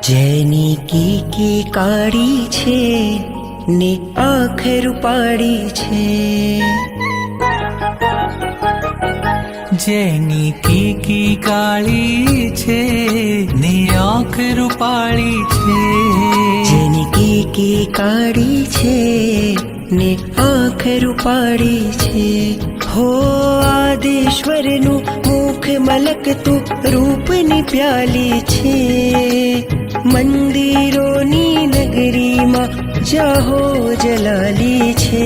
જેની કીકી કાળી છે ને આંખ રૂપાળી છે, જેની કીકી કાળી છે ને આંખ રૂપાળી છે, જેની કીકી કાળી છે ને આંખ રૂપાળી છે, હો આદેશ્વરનું મુખ મલકતું રૂપની પ્યાલી છે, મંદિરોની નગરીમાં જાહો જલાલી છે,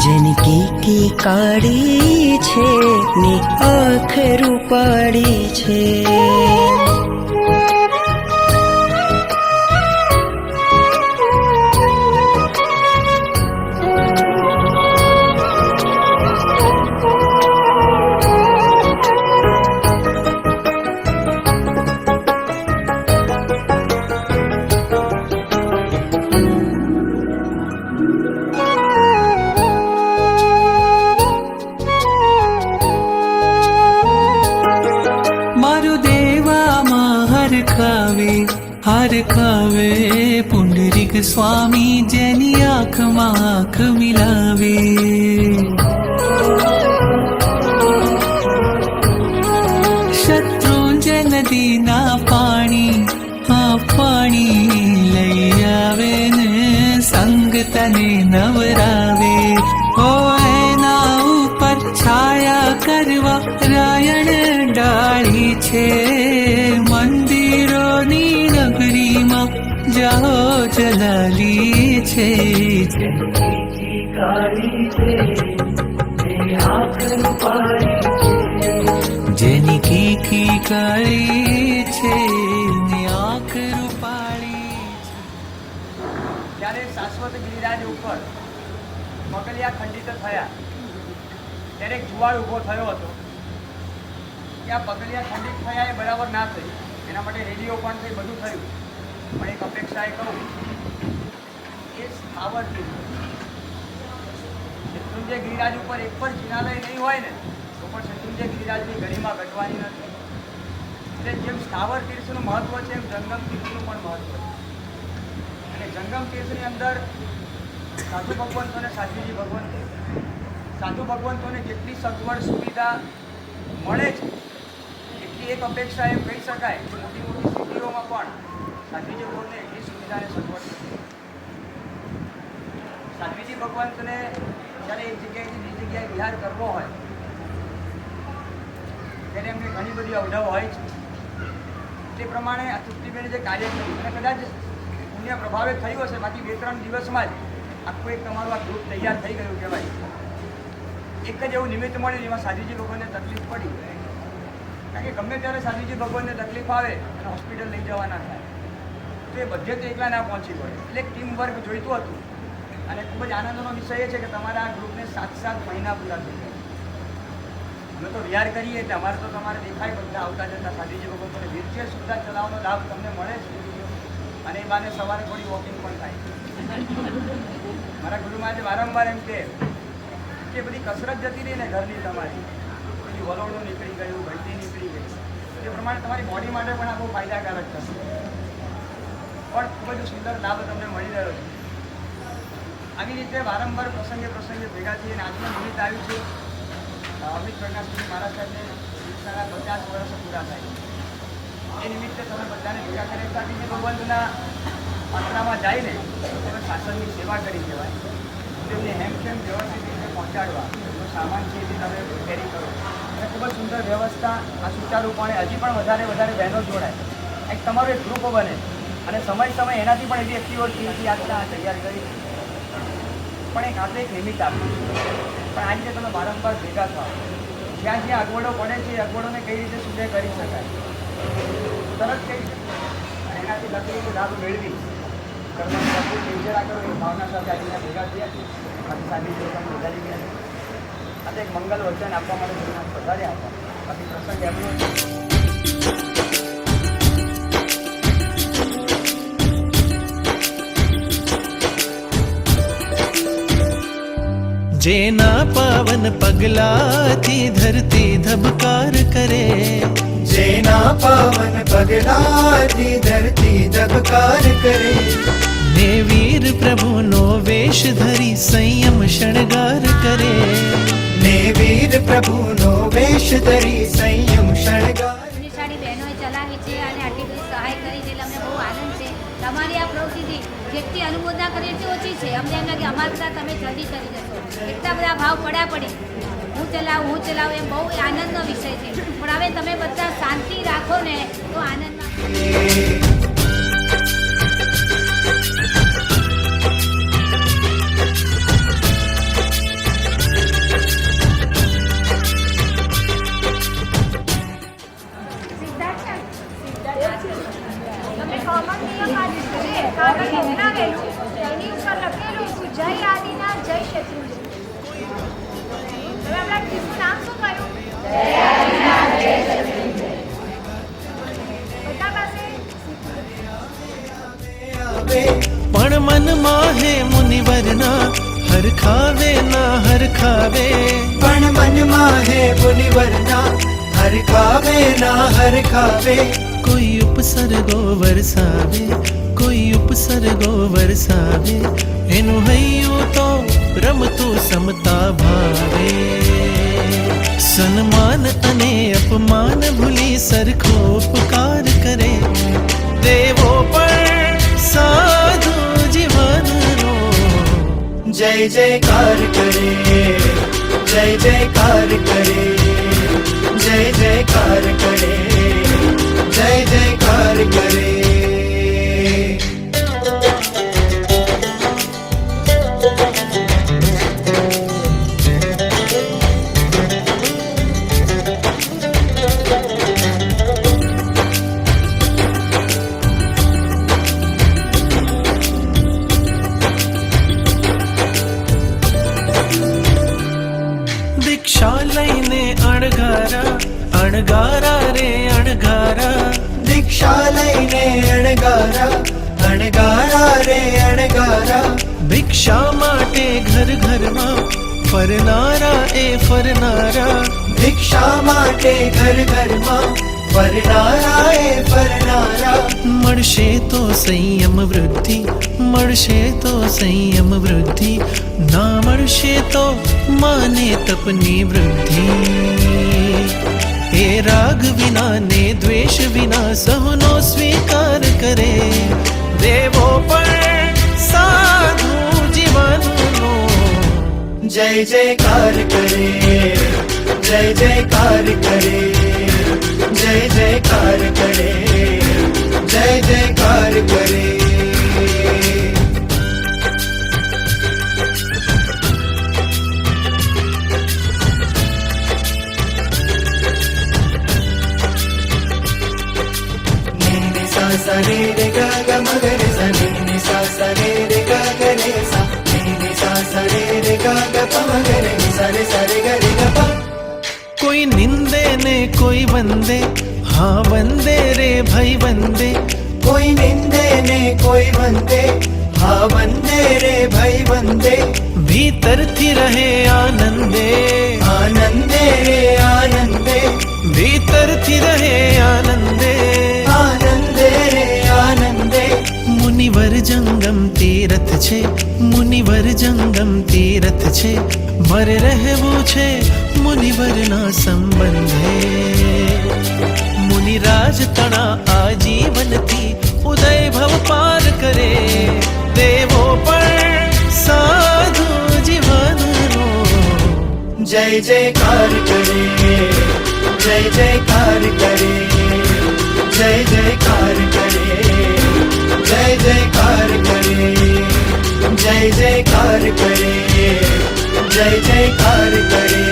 જેની કીકી કાળી છે ને આંખ રૂપાળી છે. હરખાવે પુંડરીક સ્વામી જેની આંખમાં આંખ મિલાવે, શત્રુંજય નદીના પાણી લઈ આવે ને સંગ તને નવરાવે, ઓ એના ઉપર છાયા કરવા રાયણ ડાળી છે, મંદિરોની નગરીમાં જાહો જલાલી છે, જેની કીકી કાળી છે ને આંખ રૂપાળી છે. જ્યારે શાશ્વત ગિરિરાજ ઉપર પગલિયા ખંડિત થયા ત્યારે એક જુવાળ ઊભો થયો હતો કે આ પગલિયા ખંડિત થયા એ બરાબર ના થઈ, એના માટે રેલીઓ પણ થઈ, બધું થયું, પણ એક અપેક્ષાએ કહું એ સ્થાવર શત્રુંજય ગિરિરાજ ઉપર એક પણ જિનાલય નહીં હોય ને તો પણ શત્રુંજય ગિરિરાજની ગરિમા ઘટવાની નથી. એટલે જેમ સ્થાવર તીર્થનું મહત્વ છે એમ જંગમ તીર્થનું પણ મહત્વ છે, અને જંગમ તીર્થની અંદર સાધુ ભગવંતોને સાધ્વીજી ભગવંતો, સાધુ ભગવંતોને જેટલી સગવડ સુવિધા મળે છે એટલી એક અપેક્ષા એમ કહી શકાય કે મોટી મોટી સિટીઓમાં પણ સાધ્વીજી ભગવંતને એટલી સુવિધાને સગવડ છે. સાધ્વીજી ભગવંતને જ્યારે એક જગ્યાએથી બીજી જગ્યાએ વિહાર કરવો હોય ત્યારે એમને ઘણી બધી અવઢવ હોય છે. તે પ્રમાણે આ તૃપ્તિબેને જે કાર્ય કર્યું અને કદાચ પુણ્ય પ્રભાવે થયું હશે, બાકી 2-3 દિવસમાં જ આખું એક તમારું આ ગ્રુપ તૈયાર થઈ ગયું કહેવાય. એક જ એવું નિમિત્ત મળ્યું જેમાં સાધુજી ભગવાનને તકલીફ પડી, કારણ કે ગમે ત્યારે સાધુજી ભગવાનને તકલીફ આવે અને હોસ્પિટલ લઈ જવાના થાય તો એ બધે તો એકલા ના પહોંચી પડે, એટલે એક ટીમ વર્ક જોઈતું હતું. અને ખૂબ જ આનંદનો વિષય એ છે કે તમારા આ ગ્રુપને 7 મહિના પૂરા થઈ ગયા. અમે તો વિહાર કરીએ એટલે અમારે તો તમારે દેખાય બધા આવતા જતા સાધુજી ભગવાનને વ્હીલચેર સુવિધા ચલાવવાનો લાભ તમને મળે છે, અને એ બાને સવારે થોડી વોકિંગ પણ થાય. મારા ગુરુમાં વારંવાર એમ કે બધી કસરત જતી રહી ને ઘરની તમારી, બધી વલોણું નીકળી ગયું, ભૈતી નીકળી ગઈ, એ પ્રમાણે તમારી બોડી માટે પણ આ બહુ ફાયદાકારક થશે. પણ ખૂબ જ સુંદર લાભ તમને મળી રહ્યો છે. આવી રીતે વારંવાર પ્રસંગે ભેગા થઈએ અને આજનું નિમિત્ત આવ્યું છે અમિત પ્રકાશજી મહારાજ સાહેબને સારા 50 વર્ષ પૂરા થાય. એ નિમિત્તે તમે બધાને ભેગા કરી સાધીજી ભગવંતના આશ્રમમાં જઈને તમે શાસનની સેવા કરી કહેવાય, તેમને હેમખેમ વ્યવસ્થિત રીતે પહોંચાડવા, એનો સામાન છે એ તમે કેરી કરો, અને ખૂબ જ સુંદર વ્યવસ્થા આ સુચારુપણે હજી પણ વધારે બહેનો જોડાય, એક તમારું એક ગ્રુપ બને, અને સમય એનાથી પણ એવી એક્ટિવિટી આજના તૈયાર કરી, પણ એક આપણે એક લિમિટ આપ્યું છે. પણ આ રીતે તમે વારંવાર ભેગા થાઓ, જ્યાં અગવડો પડે છે એ અગવડોને કઈ રીતે સુધે કરી શકાય, તરત કઈ એનાથી લખેલું લાભ મેળવી કરવાની લખવું નિર્જરા કરો એ ભાવના સાથે આજના ભેગા થયા છે. બાકી સાદી લોકોને વધારી ગયા છે. આ તો એક મંગલ વચન આપવા માટે વધારે આપવા, બાકી પ્રસંગ એમનો જેના પાવન પગલાથી ધરતી ધબકાર કરે, જેના પાવન પગલાથી ધરતી ધબકાર કરે, ને વીર પ્રભુનો વેશ ધરી સંયમ શણગાર કરે, ને વીર પ્રભુનો વેશ ધરી સંયમ શણગાર. પુણ્યશાળી બહેનોએ ચલાવી છે અને આટલી બધી સહાય કરી છે એટલે અમને બહુ આનંદ છે. તમારી આ પ્રવૃત્તિથી જેટલી અનુમોદના કરીએ એટલી ઓછી છે. અમને એમ લાગે અમારા કરતાં તમે જલ્દી કરી જશો. એટલા બધા ભાવ પડ્યા પડે હું ચલાવું એ બહુ આનંદનો વિષય છે. પણ હવે તમે બધા શાંતિ રાખો ને તો આનંદમાં તમે કોમન નિયમ આજે છે કાગળ બનાવેલું એની ઉપર લખેલું હતું જય આદિના જય શત્રુંજય. હવે આપણા ટીમનું નામ શું કહ્યું? જય આદિના જય શત્રુંજય. બધા પાસે પણ મનમાં હે મુનિવરના હરખાવે ના હરખાવે, પણ મનમાં હે મુનિવરના હરખાવે ના હરખાવે, કોઈ ઉપસર્ગો વરસાવે, કોઈ ઉપસર્ગો વરસાવે, એનું હૈયું તો રમતું સમતા ભાવે. સન્માન અને અપમાન ભૂલી સરખો ઉપકાર કરે, દેવો પણ સાધુ જીવનનો જય જયકાર કરે, જય જયકાર કરે, જય જયકાર કરે, જય જયકાર કરે. દીક્ષા લઈને અણગારા અણગારા રે અણગારા, દીક્ષા લઈને અણગારા અણગારા રે અણગારા, ભિક્ષા માટે ઘર ઘરમાં ફરનારા એ ફરનારા, ભિક્ષા માટે ઘર ઘરમાં ફરનારા એ ફરનારા, મળશે તો સંયમ વૃદ્ધિ, મળશે તો સંયમ વૃદ્ધિ, ના મળશે તો માને તપની વૃદ્ધિ. એ રાગ વિના ને દ્વેષ વિના સહુનો સ્વીકાર કરે, દેવો પણ સાધુ જીવનનો જય જયકાર કરે, જય જયકાર કરે, જય જયકાર કરે, જય જયકાર કરે. sa re re ga ga ma ga re sa ni ni sa re re ga ga re sa ni ni sa re re ga ga pa ma ga re ni sa re ga re ga pa. કોઈ નિંદે ને કોઈ વંદે, હા વંદે રે ભાઈ વંદે, કોઈ નિંદે ને કોઈ વંદે, હા વંદે રે ભાઈ વંદે, ભીતરથી રહે આનંદે, આનંદે રે આનંદે, ભીતરથી રહે આનંદે, આનંદે રે આનંદે. મુનિવર જંગમ તીરથ છે, મુનિવર જંગમ તીરથ છે, મર રહેવું છે મુનિવરના સંબંધે. મુનિરાજ તણા આજીવનથી ઉદય ભવ પાર કરે, દેવો પણ સાધુ જીવનનો જય જયકાર કરે, જય જયકાર કરે, જય જયકાર કરે, જય જયકાર કરે, જય જયકાર કરે, જય જયકાર કરે,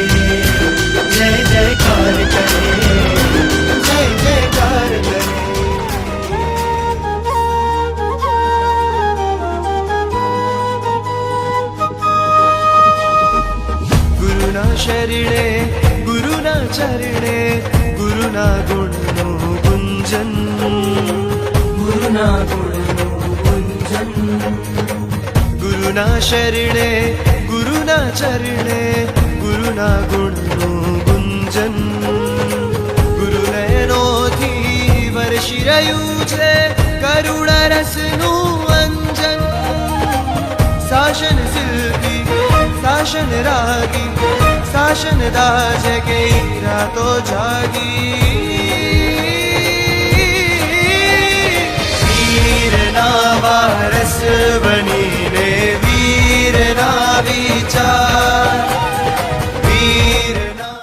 જય જયકાર કરે, જય જયકાર કરે. ગુરુના શરણે ગુરુના ચરણે ગુરુના ગુણનું ગુંજન, ગુરુના ગુણનું ગુંજન, ગુરુના શરણે ગુરુના ચરણે ગુરુના ગુણનું ગુંજન ગુરુ નયનોથી વરસી રહ્યું છે કરુણા રસનું અંજન શાસન શિલ્પી શાસન રાગી શાસન દાજ કે રાતો જાગી વીરના વારસ બનીને વીરના વિચાર વીરના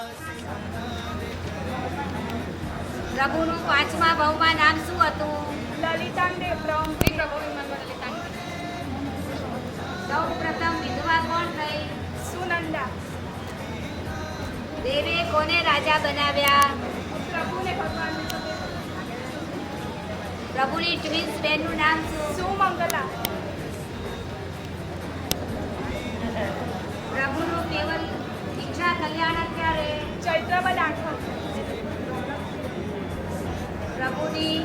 પ્રભુનું 5મા ભાવમાં નામ શું હતું? લલિતાંબે બ્રહ્મ સૌ પ્રથમ વિધવા કોણ થઈ? સુનંદા. દેવે કોને રાજા બનાવ્યા? પ્રભુને ભગવાન પ્રભુની ટ્વિન્સ બહેનનું નામ શું? સુમંગલા. પ્રભુનું કેવલ ઈચ્છા કલ્યાણ ક્યારે? ચૈત્ર વદ આઠમ. પ્રભુની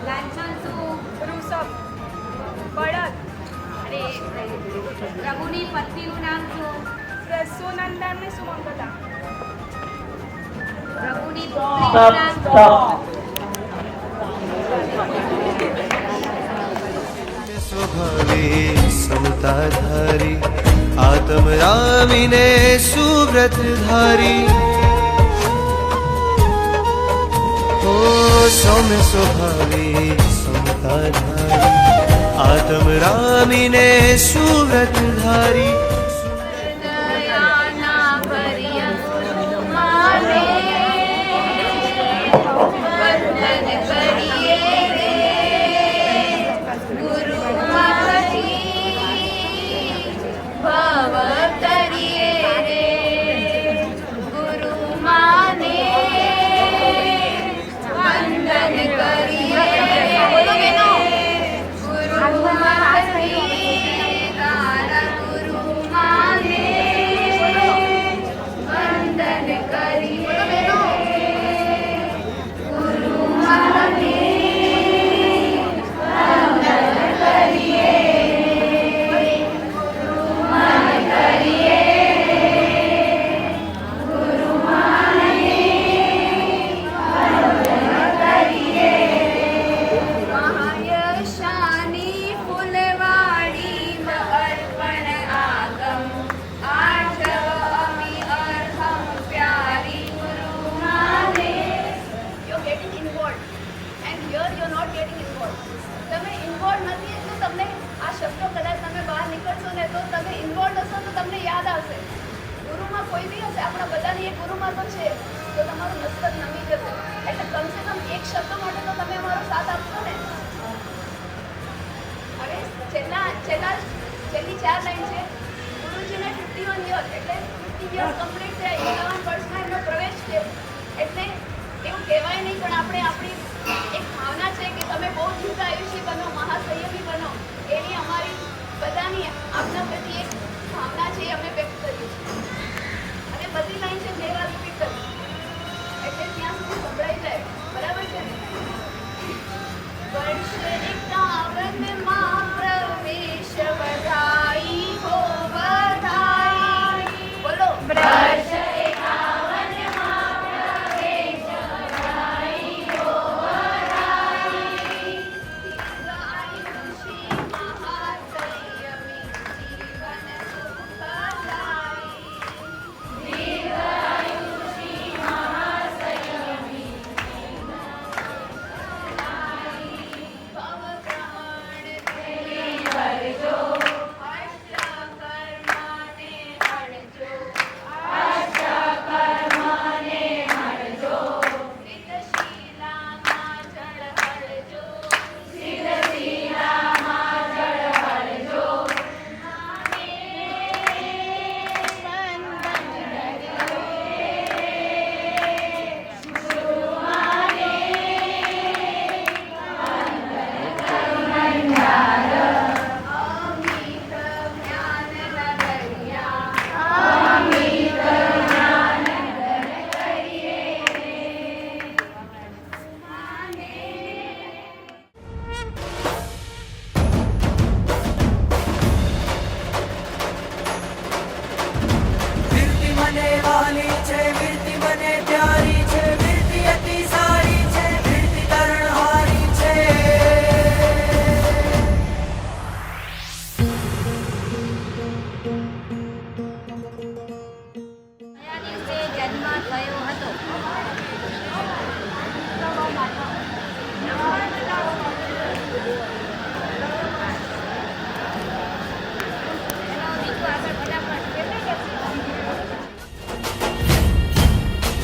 લાંછન શું? ઋષભ. બળદ. પ્રભુની પત્નીનું નામ શું? સુનંદા ને સુમંગલા. પ્રભુની પુત્રીનું નામ શું? સ્વભાવે સમતાધારી આત્મ રામીને સુવ્રત ધારી ઓ સૌમ્ય સ્વભાવે સમતાધારી આત્મ રામીને સુવ્રત ધારી છેલ્લી 4 લાઈન છે. ગુરુજીને 51 યર એટલે 50 યર કમ્પ્લીટ થયા 51 વર્ષમાં એમનો પ્રવેશ થયો. એટલે એવું કહેવાય નહીં, પણ આપણે આપણી એક ભાવના છે કે તમે બહુ દીર્ઘ આયુષ્ય બનો, મહાસંયમી બનો, એવી અમારી બધાની આપના પ્રતિ એક ભાવના છે, અમે વ્યક્ત કરીએ છીએ. અને બધી લાઈન છે 2 વાર રિપીટ કરી એટલે ત્યાં સુધી સંભળાઈ જાય. બરાબર છે ને? વર્ષ 51માં પ્રવેશ વધાઈ હો વધાઈ. બોલો. વર્ષ 51માં પ્રવેશ વધાઈ હો વધાઈ. આયુષી મહાત્મા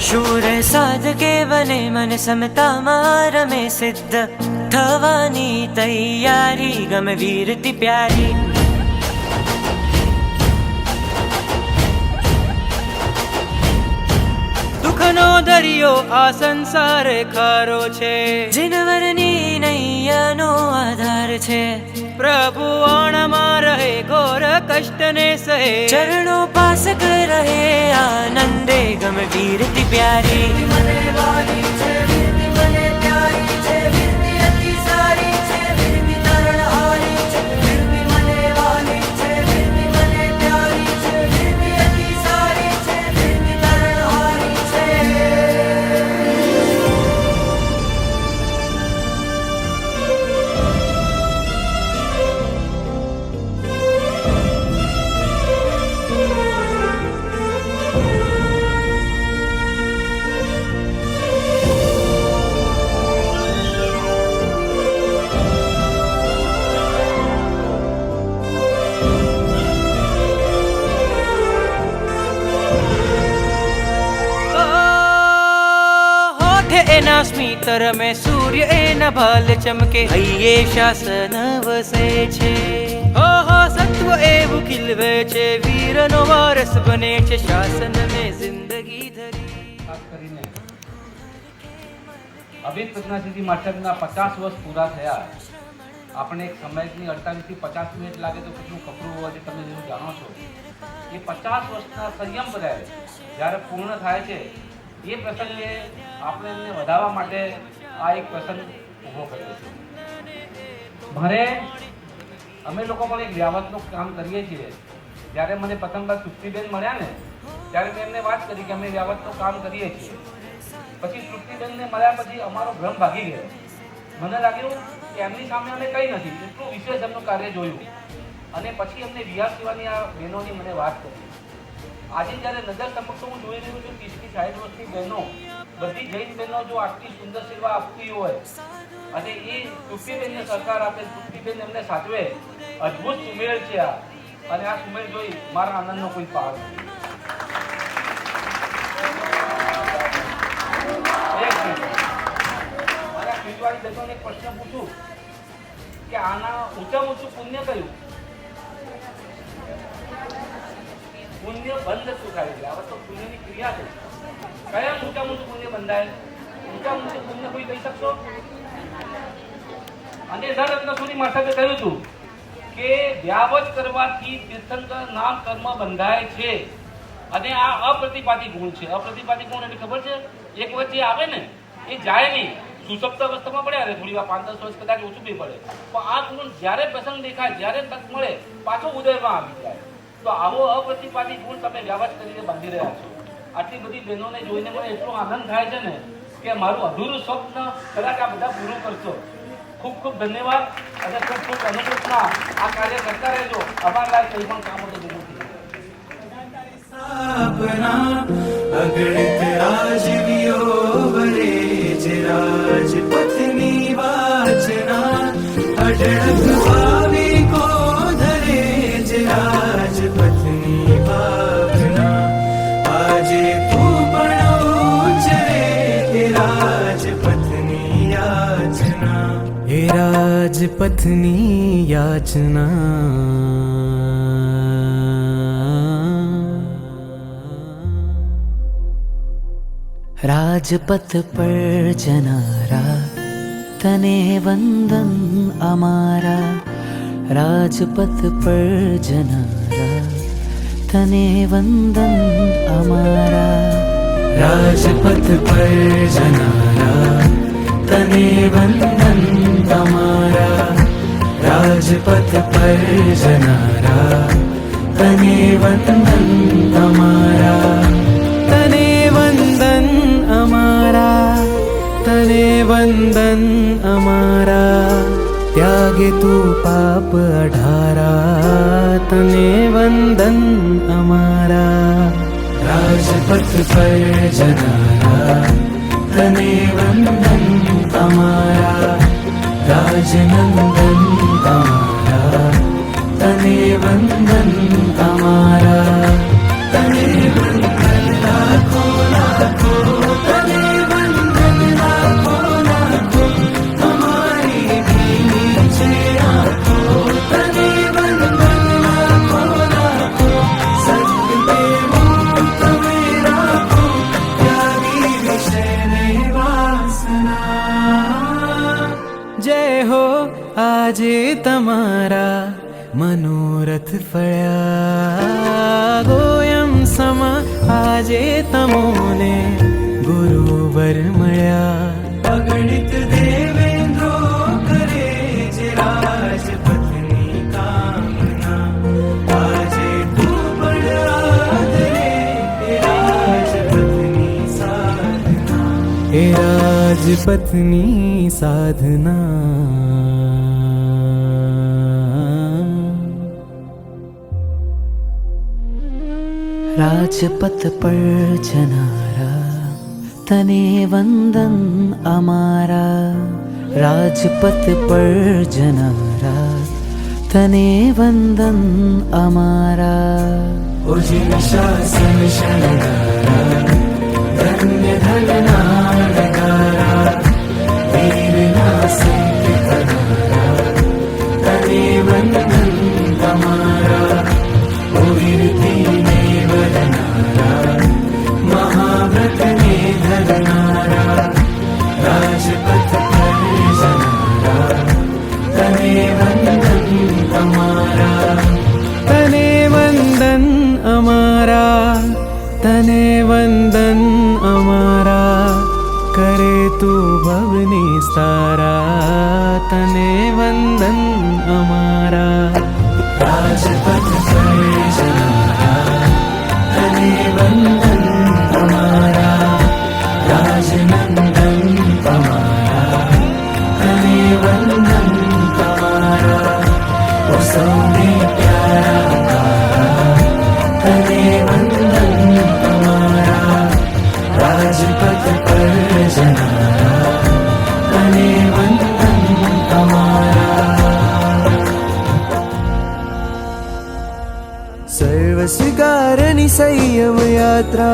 शूर साधके बने मन समता रमे सिद्ध थवानी तैयारी गम वीरती प्यारी दुखनो दरियो आ संसार खारो छे जिनवरनी नैयानो आधार छे प्रभु ओणमा रहे घोर कष्ट ने सहे चरणों पासक रहे आनंदे गम वीरती प्यारी एना स्मितर में सूर्य एना भाल चमके हइये शासन वसे छे हो सत्व एवं खिलवे छे वीरनो वारस बने छे शासन में जिंदगी धरी ખાસ કરીને અભિત પ્રજ્ઞાસિદ્ધિ મઠના 50 વર્ષ પૂરા થયા આપણે એક સમયની 48 થી 50 મિનિટ લાગે તો કેટલું કપરું હોય છે તમે જેવું જાણો છો એ 50 વર્ષના સંયમ બધાય જ્યારે પૂર્ણ થાય છે એ પ્રસંગે આપણે એમને વધારવા માટે આ એક પ્રસંગ ઊભો કર્યો છે મારે અમે લોકો પણ એક વ્યાવતનું કામ કરીએ છીએ જ્યારે મને પ્રથમવાર તૃપ્તિબેન મળ્યા ને ત્યારે મેં એમને વાત કરી કે અમે વ્યાવતનું કામ કરીએ છીએ પછી તૃપ્તિબેનને મળ્યા પછી અમારો ભ્રમ ભાગી ગયો મને લાગ્યું કે એમની સામે અમે કંઈ નથી એટલું વિશેષ એમનું કાર્ય જોયું અને પછી એમને વિહાર સેવાની આ બહેનોની મને વાત કરી આજે જ્યારે નજર સમક્ષ હું જોઈ રહ્યો છું 30 થી 60 વર્ષની બહેનો બધી જૈન બહેનો જો આટલી સુંદર સેવા આપતી હોય અને એ તૃપ્તિબેનને સરકાર આપે તૃપ્તિબેન એમને સાચવે અદ્ભુત સુમેળ છે આ અને આ સુમેળ જોઈ મારા આનંદનો કોઈ પાર નથી મારા ખીજવાડી બહેનોને એક પ્રશ્ન પૂછું કે આના ઊંચામાં ઊંચું પુણ્ય કયું પુણ્ય બંધ શું થાય છે આ તો પુણ્યની ક્રિયા છે કયા ઊંચા ઊંચું પુણ્ય બંધાય ઊંચા ઊંચું પુણ્ય કોઈ કહી શકશો અને રત્નસુરી માથાએ કહ્યું હતું કે વ્યાવત કરવાથી તીર્થંકર નામ કર્મ બંધાય છે અને આ અપ્રતિપાતી ગુણ છે અપ્રતિપાતી ગુણ એટલે ખબર છે એક વખત જે આવે ને એ જાય નહીં સુસપ્ત અવસ્થામાં પડ્યા રહે થોડી વાર 5-10 વર્ષ કદાચ ઓછું બી પડે પણ આ ગુણ જ્યારે પ્રસંગ દેખાય જ્યારે તક મળે પાછો ઉદયમાં આવી જાય તો આવો અપ્રતિપાતી ગુણ તમે વ્યાવત કરીને બાંધી રહ્યા છો આટલી બધી બહેનોને જોઈને મને એટલો આનંદ થાય છે ને કે મારું અધૂરું સ્વપ્ન કદાચ આ બધા પૂરું કરશો ખૂબ ખૂબ ધન્યવાદ અને ખૂબ ખૂબ અનુકૂળતા આ કાર્ય કરતા રહેજો અમારા લાયક કંઈ પણ કામ તો જરૂર अपना अगणित राजवियो वरे राजपत्नी वाचना अडड़क भावी को धरे राजपत्नी भावना आजे तू बड़ो चले राजपत्नी याचना हे राजपत्नी याचना राजपथ पर जनारा तने वंदन अमारा राजपथ पर जनारा तने वंदन अमारा राजपथ पर जनारा तने वंदन अमारा राजपथ पर जनारा तने वंदन अमारा तने वंदन अमारा तने वंदन अमारा त्यागे तू पाप अढारा तने वंदन अमारा राजपथ पर जनारा तने वंदन अमारा राजनंदन अमारा तने वंदन अमारा तने वंदन लाखों लाखों આજે તમારા મનોરથ ફળ્યા ગોયમ સમા આજે તમોને ગુરુવર મળ્યા અગણિત દેવેન્દ્રો કરે છે રાજપથની કામના આજે તું પણ આદરે એ રાજપથની સાધના એ રાજપથની સાધના રાજપથ પર જનારા તને વંદન અમારા રાજપથ પર જનારા તને વંદન અમારા ઉજિન શાસન શણગારા ધન્ય ધનના નગારા વીરના સંત કનારા તને વંદન અમારા ઓ વીરતીને વદનારા મહાવ્રતને ધરનારા રાજપથ પર જનારા તને વંદન અમારા તને વંદન અમારા તને વંદન અમારા કરે તું ભવની સારા તને વંદન અમારા રાજપથ પર જનારા તને વંદન અમારા રાજનંદન તમારા તને વંદન તમારા ઓ સૌને પ્યારા તને વંદન તમારા રાજપથ પર જનારા તને વંદન તમારા સર્વ સ્વીકારની સંયમ યાત્રા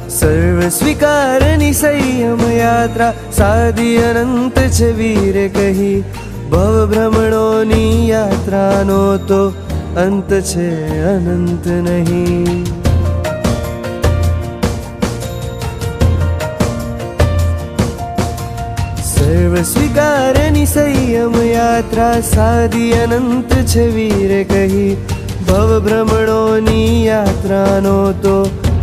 સર્વ સ્વીકારની સંયમ યાત્રા સાદી અનંત છે વીર કહી ભવ ભ્રમણોની યાત્રાનો તો અંત છે અનંત નહીં સર્વ સ્વીકારની સંયમ યાત્રા સાદી અનંત છે વીર કહી ભવ ભ્રમણોની યાત્રાનો તો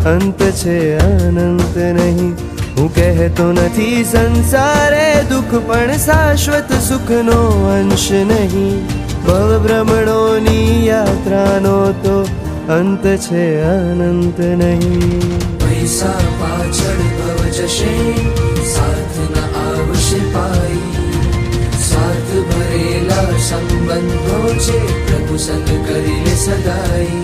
અંત છે અનંત નહીં હું કહેતો નથી સંસારે દુઃખ પણ શાશ્વત સુખનો અંશ નહીં ભવ ભ્રમણોની યાત્રાનો તો અંત છે અનંત નહીં પૈસા પાછળ ભવ જશે સાથ ન આવશે પાઈ સાથ ભરેલા સંબંધો છે પ્રભુ સંગ કરી લે સદાઈ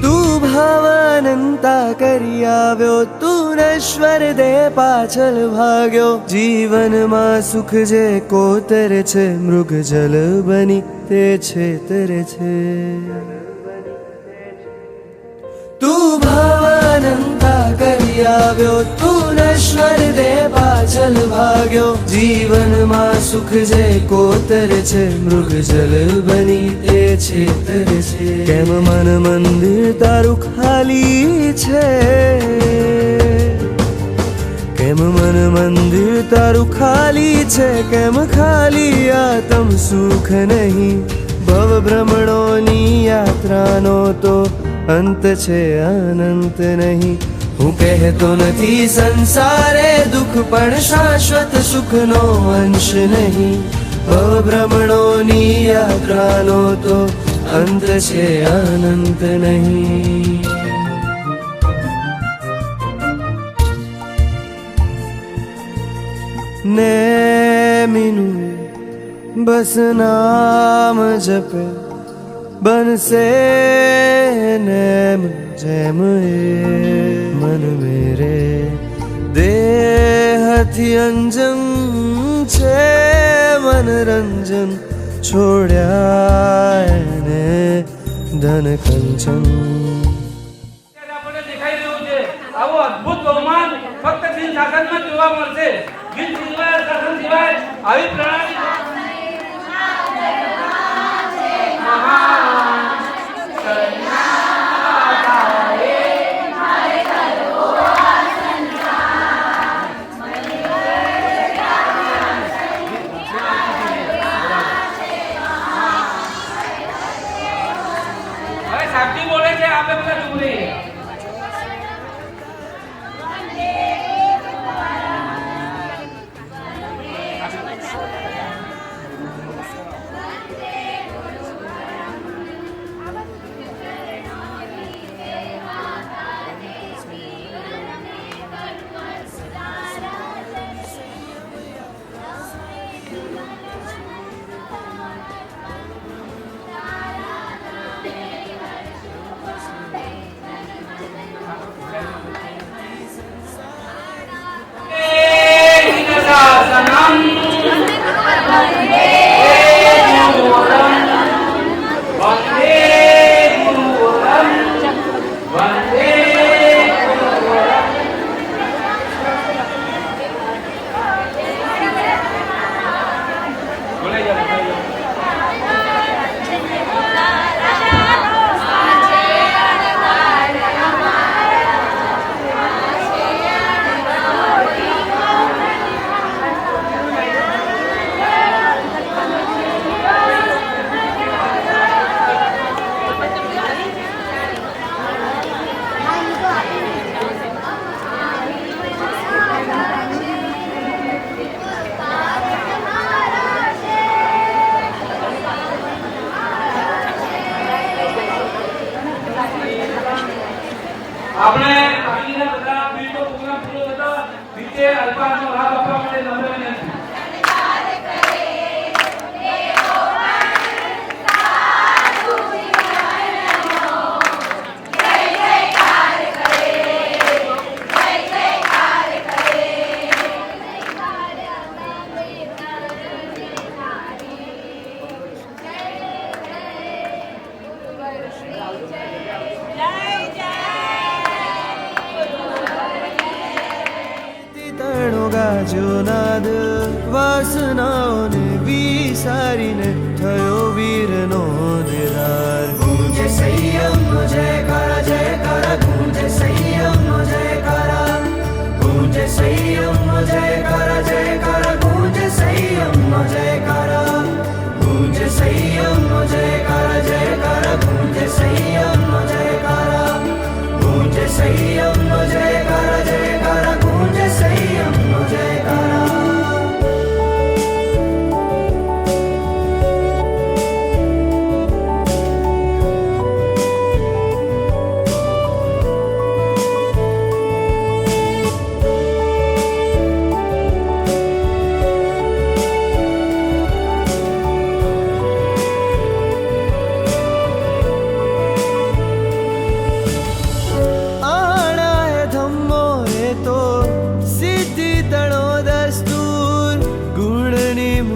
તું ભાવાનંતા કરી આવ્યો તું નશ્વર દે પાછળ ભાગ્યો જીવનમાં સુખ જે કોતર છે મૃગ જલ બની તે છેતર છે તું ભાવાનંતા કરી આવ્યો તું નશ્વર દે પાછળ ભાગ્યો જીવનમાં સુખ જે કોતર છે મૃગ જલ બની તે છેતર છે કેમ મન મંદિર તારું ખાલી છે કેમ મન મંદિર તારું ખાલી છે કેમ ખાલી આત્મ સુખ નહીં ભવ ભ્રમણોની યાત્રાનો તો અંત છે અનંત નહીં હું કહેતો નથી સંસારે દુઃખ પણ શાશ્વત સુખનો અંશ નહીં ભવ ભ્રમણોની યાત્રાનો તો અંત છે અનંત નહીં નેમીનું બસ નામ જપે બનશે નેમ જેમ એ મન મેરે દેહથી અંજન છે મનરંજન છોડ્યા એને ધન કંચન આપણને દેખાઈ રહ્યું છે આવો અદ્ભુત બહુમાન ફક્ત દિન શાસનમાં જોવા મળશે દિન સિવાય શાસન સિવાય આવી પ્રણાલી આપે બધા ચૂપ રહી ગયા. આપણે બાકીના બધા બીજો પ્રોગ્રામ પૂરો થતા નીચે અલ્પાનો લાભ આપવા માટે નમ્ર વિનંતી. ગાજો નાદ વાસનાઓને વિસારીને થયો વીરનો દેદાર. गूंजे संयम जयकारा जयकारा गूंजे संयम जयकारा गूंजे संयम जयकारा जयकारा गूंजे संयम जयकारा गूंजे संयम जयकारा जयकारा गूंजे संयम जयकारा गूंजे संयम जयकारा जयकारा गूंजे संयम जयकारा.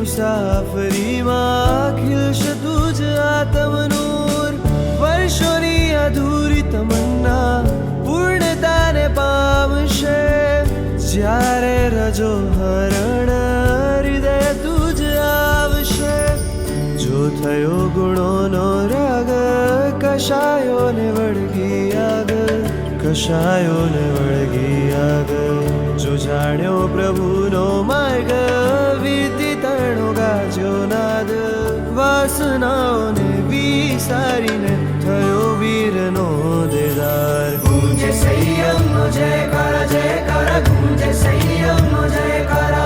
મુસાફરીમાં ખીલશે તુજ આત્મનૂર. વર્ષોની અધૂરી તમન્ના પૂર્ણતાને પામશે જ્યારે રજો હરણ હૃદય તુજ આવશે. જો થયો ગુણોનો રાગ કશાયોને વળગી આગ કશાયોને વળગી આગ. જો જાણ્યો પ્રભુનો માર્ગ વીતી તણો ગાજો નાદ વાસનાઓને વિસારીને થયો વીરનો દેદાર. गूंजे संयम जयकारा जयकारा गूंजे संयम जयकारा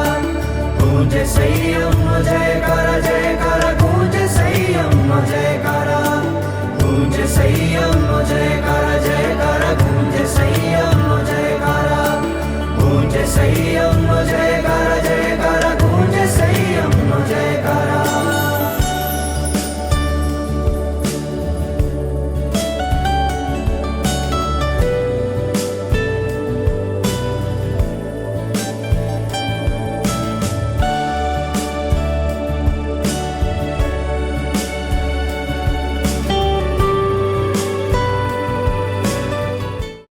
गूंजे संयम जयकारा जयकारा गूंजे संयम जयकारा गूंजे संयम जयकारा जयकारा गूंजे संयम जयकारा गूंजे संयम जय